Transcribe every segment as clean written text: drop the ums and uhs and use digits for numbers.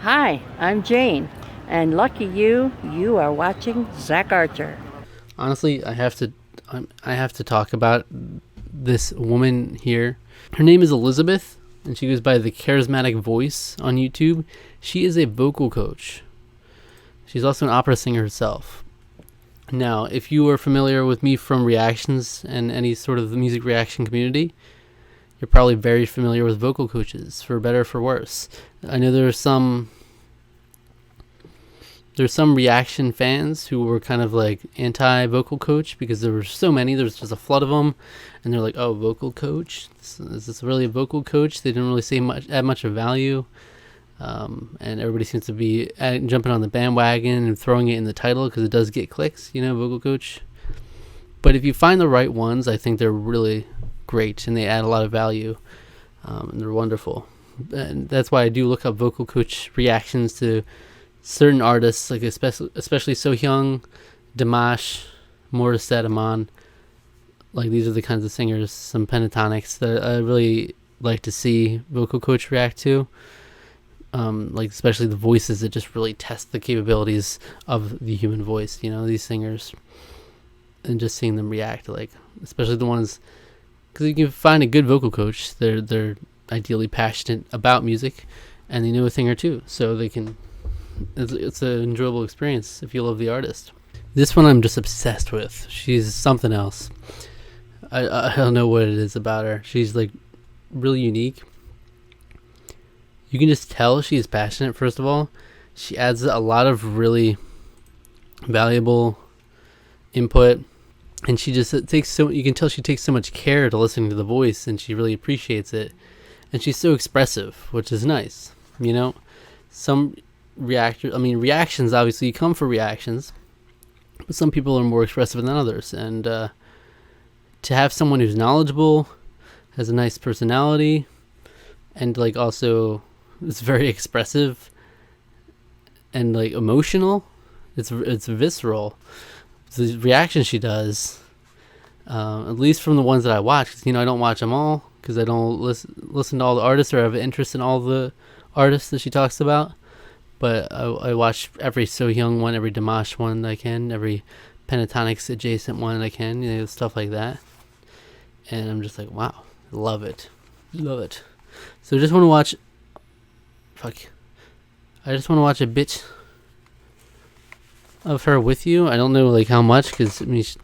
Hi, I'm Jane, and lucky you are watching Zach Archer. Honestly, I have to talk about this woman here. Her name is Elizabeth, and she goes by the Charismatic Voice on YouTube. She is a vocal coach. She's also an opera singer herself. Now, if you are familiar with me from reactions and any sort of the music reaction community, you're probably very familiar with vocal coaches, for better or for worse. I know there's some reaction fans who were kind of like anti vocal coach because there were so many. There was just a flood of them, and they're like, "Oh, vocal coach? Is this really a vocal coach?" They didn't really say add much of value, and everybody seems to be jumping on the bandwagon and throwing it in the title because it does get clicks, vocal coach. But if you find the right ones, I think they're really great and they add a lot of value, and they're wonderful. And that's why I do look up vocal coach reactions to certain artists, like especially So Hyang, Dimash, Morissette, Amon. Like these are the kinds of singers, some pentatonics that I really like to see vocal coach react to. Like especially the voices that just really test the capabilities of the human voice. These singers, and just seeing them react, like especially the ones, because you can find a good vocal coach. They're ideally passionate about music, and they know a thing or two, so they can. It's an enjoyable experience if you love the artist. This one I'm just obsessed with. She's something else. I don't know what it is about her. She's like really unique. You can just tell she's passionate. First of all, she adds a lot of really valuable input, and she just takes so. You can tell she takes so much care to listening to the voice, and she really appreciates it. And she's so expressive, which is nice. Some reactions, obviously you come for reactions, but some people are more expressive than others, and to have someone who's knowledgeable, has a nice personality, and like also is very expressive and like emotional, it's visceral. The reaction she does, at least from the ones that I watch, because I don't watch them all because I don't listen to all the artists or have interest in all the artists that she talks about. But I watch every So Hyang one, every Dimash one I can, every pentatonics adjacent one I can, stuff like that. And I'm just like, wow, love it. So I just want to watch a bit of her with you. I don't know like how much, because it's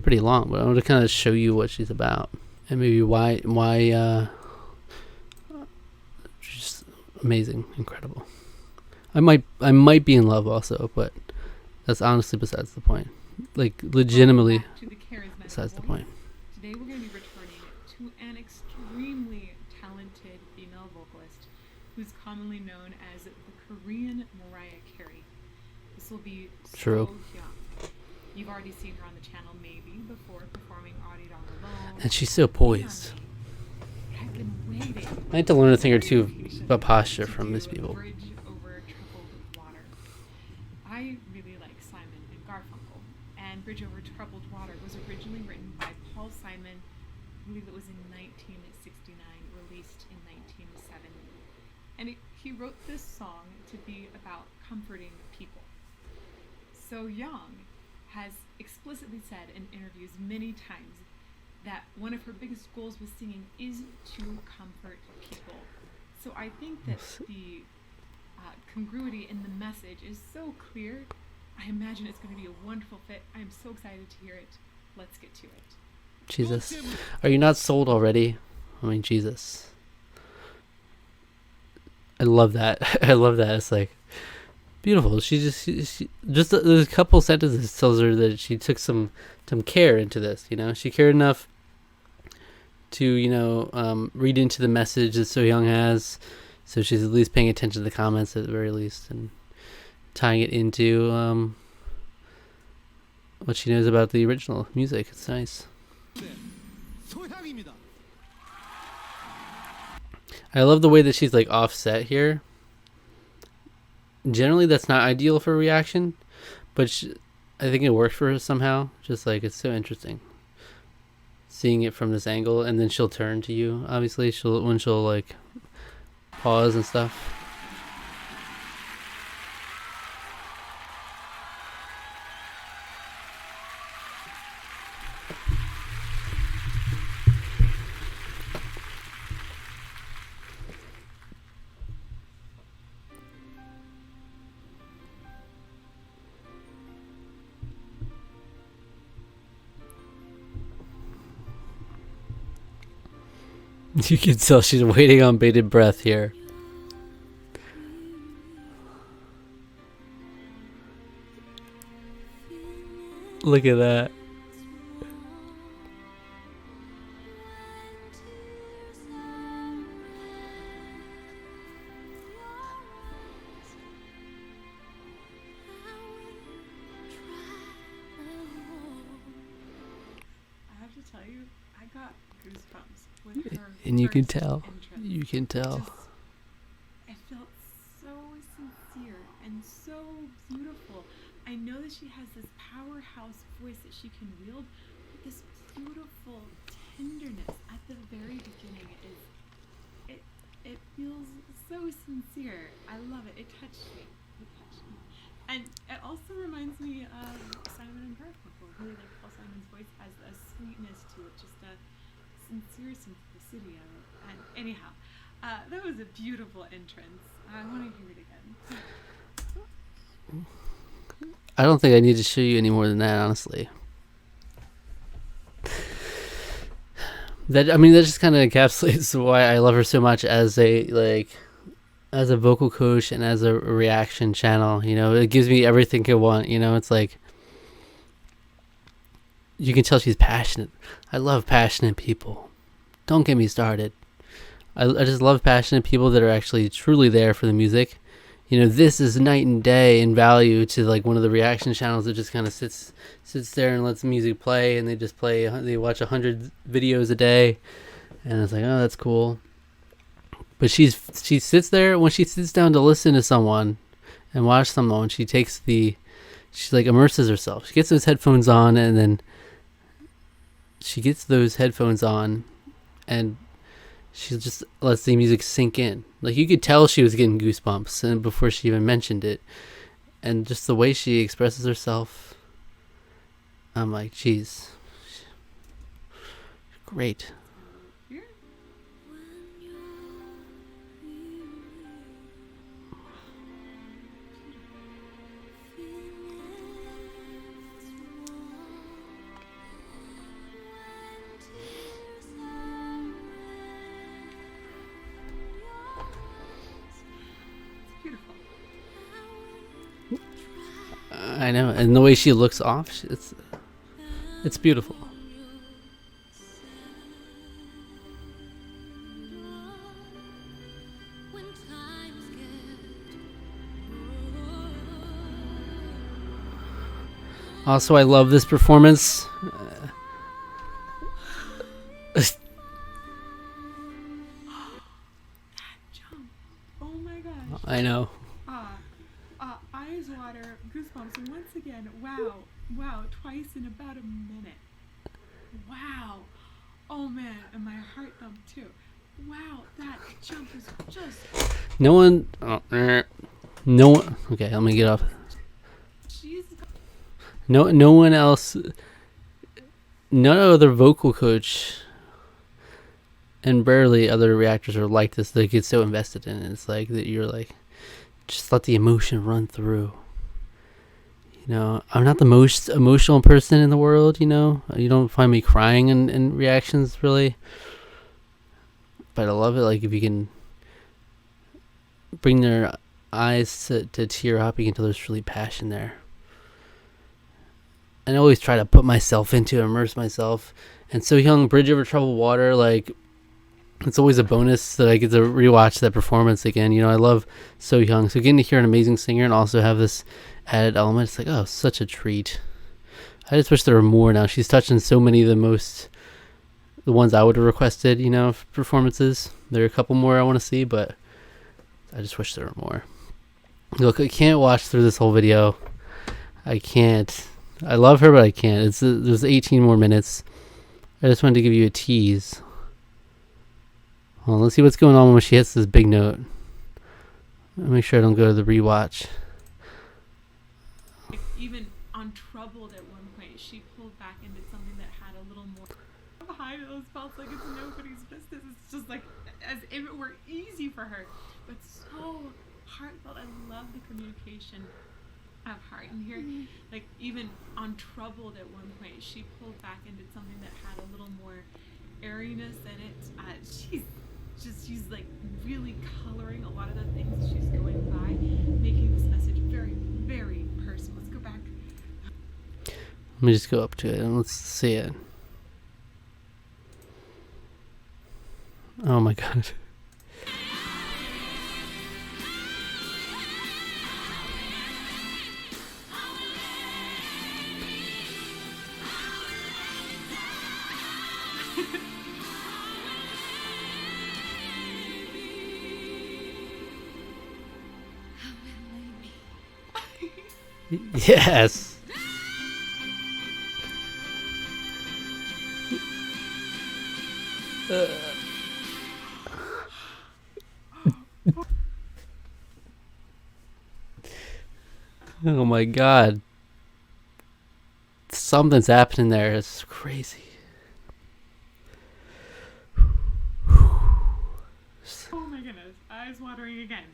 pretty long, but I want to kind of show you what she's about and maybe why she's amazing, incredible. I might be in love also, but that's honestly besides the point. Like legitimately besides the point. Today we're going to be returning to an extremely talented female vocalist who's commonly known as the Korean Mariah Carey. This will be True. So Hyang. You've already seen her on the channel maybe before performing Audie Dong Alone. And she's so poised. I've been waiting. I need to learn a thing or two about posture from these people. I really like Simon and Garfunkel, and Bridge Over Troubled Water was originally written by Paul Simon. I believe it was in 1969, released in 1970. And he wrote this song to be about comforting people. So Young has explicitly said in interviews many times that one of her biggest goals with singing is to comfort people. So I think that the congruity in the message is so clear. I imagine it's going to be a wonderful fit. I'm so excited to hear it. Let's get to it. Jesus. Are you not sold already? I mean, Jesus. I love that. I love that. It's like beautiful. She just a couple sentences tells her that she took some care into this, She cared enough to, read into the message that So Hyang has. So she's at least paying attention to the comments at the very least and tying it into what she knows about the original music. It's nice. I love the way that she's like offset here. Generally, that's not ideal for a reaction, but I think it works for her somehow. Just like it's so interesting seeing it from this angle, and then she'll turn to you. Obviously, she'll like pause and stuff. You can tell she's waiting on bated breath here. Look at that. I have to tell you, I got goosebumps with her. And you can first tell. entrance. You can tell. It felt so sincere and so beautiful. I know that she has this powerhouse voice that she can wield, but this beautiful tenderness at the very beginning is it feels so sincere. I love it. It touched me. It touched me. And it also reminds me of Simon and Garfunkel. Really, like Paul Simon's voice has a sweetness to it, just a sincere simplicity of it. And anyhow, that was a beautiful entrance. I want to hear it again. I don't think I need to show you any more than that, honestly. That just kind of encapsulates why I love her so much as a vocal coach and as a reaction channel. You know, it gives me everything I want. You know, it's like you can tell she's passionate. I love passionate people. Don't get me started. I just love passionate people that are actually truly there for the music. You know, this is night and day in value to like one of the reaction channels that just kind of sits there and lets music play, and they watch 100 videos a day, and it's like, oh, that's cool. But she sits there when she sits down to listen to someone and watch someone. She like immerses herself. She gets those headphones on, and then she just lets the music sink in. Like, you could tell she was getting goosebumps and before she even mentioned it. And just the way she expresses herself, I'm like, geez, great. I know, and the way she looks off, it's beautiful. Also, I love this performance. That jump. Oh my gosh. I know. Eyes water, goosebumps, and once again, wow, twice in about a minute. Wow. Oh man, and my heart thumped too. Wow, that jump is just... No one... Okay, let me get off. She's... No one else... None other vocal coach and barely other reactors are like this. They get so invested in it. It's like that you're like... Just let the emotion run through. You know, I'm not the most emotional person in the world, you know. You don't find me crying in reactions, really. But I love it, like, if you can bring their eyes to tear up, you can tell there's really passion there. And I always try to put myself into it, immerse myself. And So Hyang, Bridge Over Troubled Water, like... It's always a bonus that I get to rewatch that performance again. You know, I love So Hyang. So getting to hear an amazing singer and also have this added element, it's like, oh, such a treat. I just wish there were more now. She's touching so many of the ones I would have requested, you know, performances. There are a couple more I want to see, but I just wish there were more. Look, I can't watch through this whole video. I can't. I love her, but I can't. There's 18 more minutes. I just wanted to give you a tease. Well, let's see what's going on when she hits this big note. I'll make sure I don't go to the rewatch. Even on Troubled at one point, she pulled back into something that had a little more behind those felt like it's nobody's business. It's just like as if it were easy for her, but so heartfelt. I love the communication of heart. And here, like even on Troubled at one point, she pulled back into something that had a little more airiness in it. She's like really coloring a lot of the things that she's going by, making this message very, very personal. Let's go back. Let me just go up to it and let's see it. Oh my god. Yes. Oh my god. Something's happening there. It's crazy. Oh my goodness. Eyes watering again.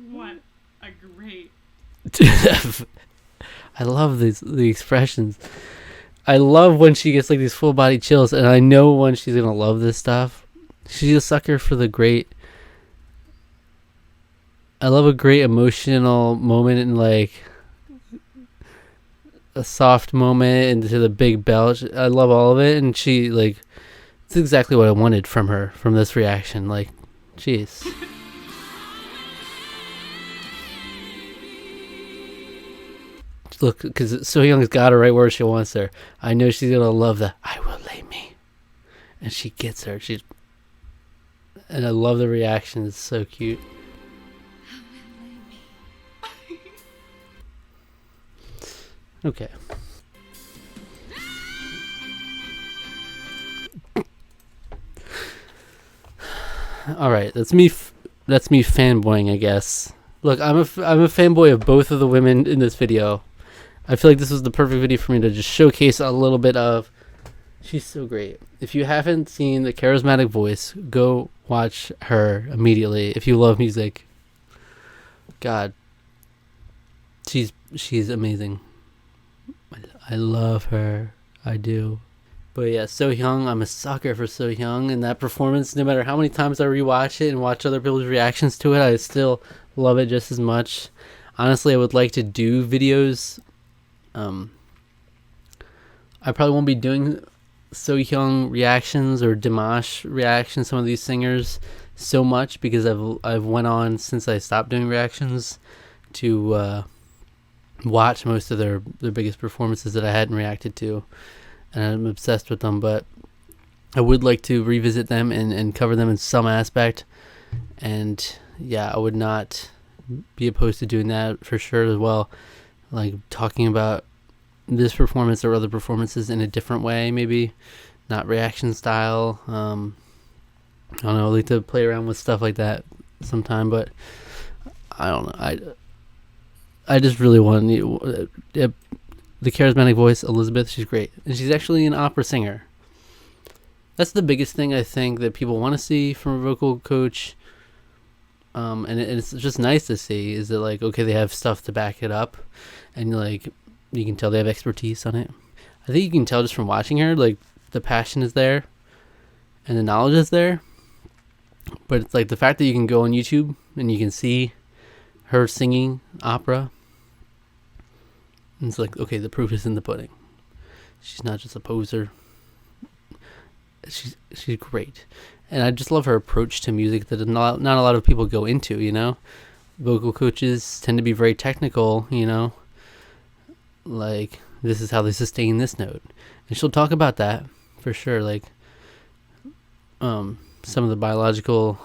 What a great. I love the expressions. I love when she gets like these full body chills, and I know when she's gonna love this stuff. She's a sucker for the great. I love a great emotional moment and like a soft moment into the big belch. I love all of it, and she like it's exactly what I wanted from her from this reaction. Like, jeez. Look, because So Hyang's got her right where she wants her. I know she's gonna love the "I will lay me," and she gets her. And I love the reaction. It's so cute. Okay. All right, that's me. That's me fanboying, I guess. Look, I'm a fanboy of both of the women in this video. I feel like this was the perfect video for me to just showcase a little bit of. She's so great. If you haven't seen the Charismatic Voice, go watch her immediately. If you love music, God, she's amazing. I love her. I do. But yeah, So Hyang, I'm a sucker for So Hyang, and that performance, no matter how many times I rewatch it and watch other people's reactions to it, I still love it just as much. Honestly, I would like to do videos. I probably won't be doing So Hyang reactions or Dimash reactions, some of these singers, so much because I've went on since I stopped doing reactions to watch most of their biggest performances that I hadn't reacted to, and I'm obsessed with them. But I would like to revisit them and cover them in some aspect, and yeah, I would not be opposed to doing that for sure as well, like talking about this performance or other performances in a different way, maybe not reaction style. I don't know, I like to play around with stuff like that sometime, but I don't know, I just really want the Charismatic Voice, Elizabeth. She's great, and she's actually an opera singer. That's the biggest thing I think that people want to see from a vocal coach, and it's just nice to see. Is that like, okay, they have stuff to back it up, and like you can tell they have expertise on it. I think you can tell just from watching her, like the passion is there, and the knowledge is there. But it's like the fact that you can go on YouTube and you can see her singing opera. And it's like, okay, the proof is in the pudding. She's not just a poser. She's great. And I just love her approach to music that not a lot of people go into, you know? Vocal coaches tend to be very technical, you know? Like, this is how they sustain this note. And she'll talk about that, for sure. Like, some of the biological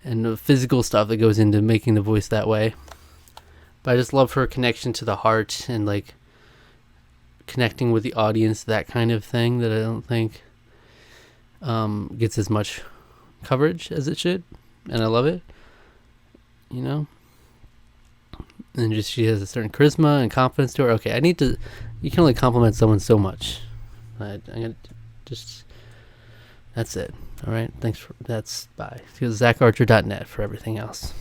and the physical stuff that goes into making the voice that way. But I just love her connection to the heart and like connecting with the audience, that kind of thing that I don't think gets as much coverage as it should. And I love it, you know. And just she has a certain charisma and confidence to her. Okay, you can only compliment someone so much. I'm gonna just, that's it. All right, thanks for, bye. Go to ZachArcher.net for everything else.